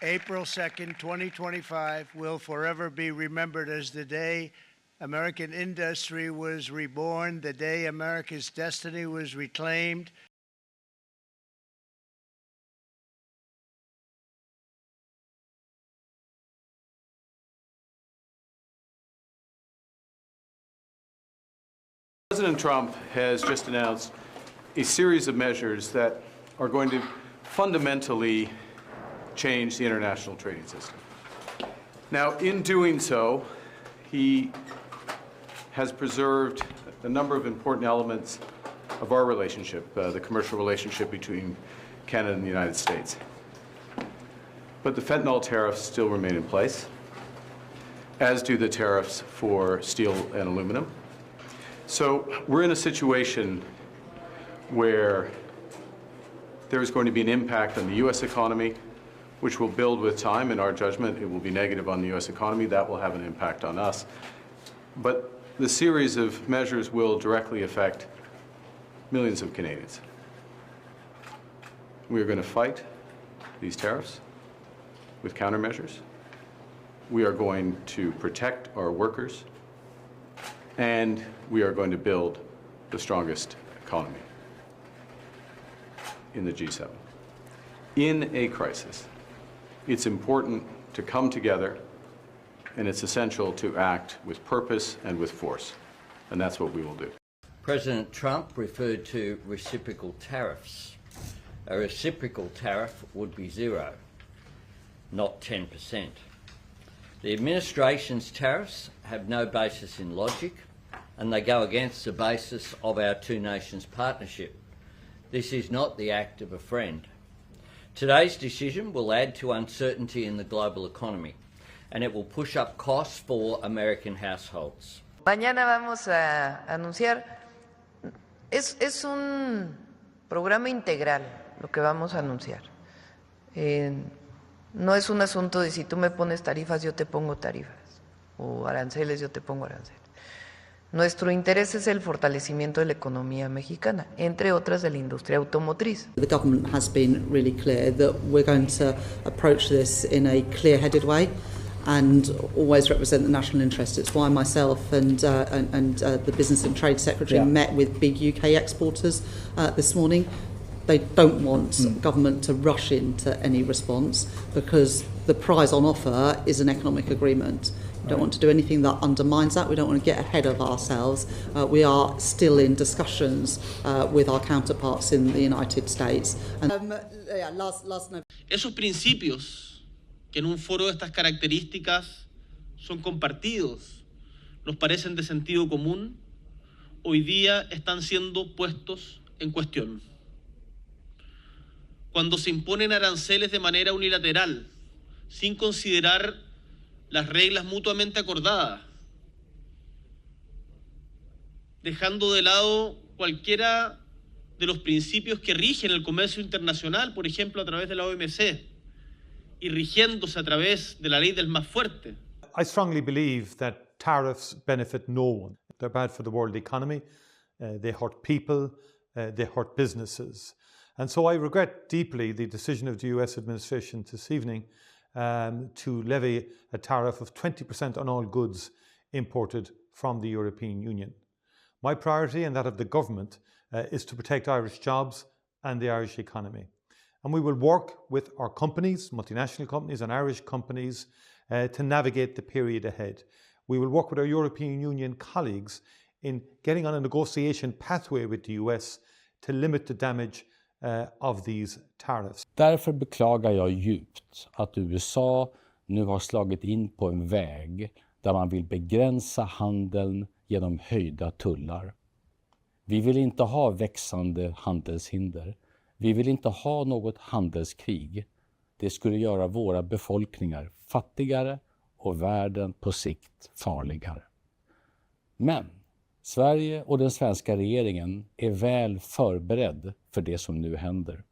April 2nd, 2025 will forever be remembered as the day American industry was reborn, the day America's destiny was reclaimed. President Trump has just announced a series of measures that are going to fundamentally change the international trading system. Now, in doing so, he has preserved a number of important elements of our relationship, the commercial relationship between Canada and the United States. But the fentanyl tariffs still remain in place, as do the tariffs for steel and aluminum. So we're in a situation where there is going to be an impact on the U.S. economy, which will build with time. In our judgment, it will be negative on the U.S. economy. That will have an impact on us. But the series of measures will directly affect millions of Canadians. We are going to fight these tariffs with countermeasures. We are going to protect our workers. And we are going to build the strongest economy in the G7. In a crisis, it's important to come together, and it's essential to act with purpose and with force. And that's what we will do. President Trump referred to reciprocal tariffs. A reciprocal tariff would be 0, not 10%. The administration's tariffs have no basis in logic, and they go against the basis of our two nations partnership. This is not the act of a friend. Today's decision will add to uncertainty in the global economy, and it will push up costs for American households. Mañana vamos a anunciar, es un programa integral lo que vamos a anunciar. No es un asunto de si tú me pones tarifas, yo te pongo tarifas, o aranceles, yo te pongo aranceles. Nuestro interés es el fortalecimiento de la economía mexicana, entre otras de la industria automotriz. The government has been really clear that we're going to approach this in a clear-headed way and always represent the national interest. It's why myself and the Business and Trade Secretary met with big UK exporters this morning. They don't want government to rush into any response because the prize on offer is an economic agreement. We don't want to do anything that undermines that. We don't want to get ahead of ourselves. We are still in discussions with our counterparts in the United States. Esos principios que en un foro de estas características son compartidos, nos parecen de sentido común, hoy día están siendo puestos en cuestión. Cuando se imponen aranceles de manera unilateral, sin considerar las reglas mutuamente acordadas, dejando de lado cualquiera de los principios que rigen el comercio internacional, por ejemplo, a través de la OMC, y rigiéndose a través de la ley del más fuerte. I strongly believe that tariffs benefit no one. They're bad for the world economy, they hurt people, they hurt businesses. And so I regret deeply the decision of the US administration this evening to levy a tariff of 20% on all goods imported from the European Union. My priority and that of the government is to protect Irish jobs and the Irish economy. And we will work with our companies, multinational companies and Irish companies, to navigate the period ahead. We will work with our European Union colleagues in getting on a negotiation pathway with the US to limit the damage of these tariffs. Därför beklagar jag djupt att USA nu har slagit in på en väg där man vill begränsa handeln genom höjda tullar. Vi vill inte ha växande handelshinder. Vi vill inte ha något handelskrig. Det skulle göra våra befolkningar fattigare och världen på sikt farligare. Men Sverige och den svenska regeringen är väl förberedd för det som nu händer.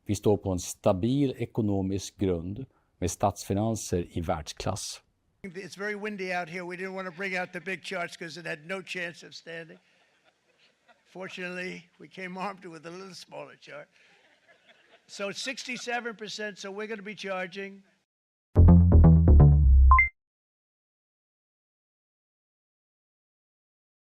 Vi står på en stabil ekonomisk grund med statsfinanser i världsklass. It's very windy out here. We didn't want to bring out the big charts because it had no chance of standing. Fortunately, we came armed with a little smaller chart. So it's 67%, so we're going to be charging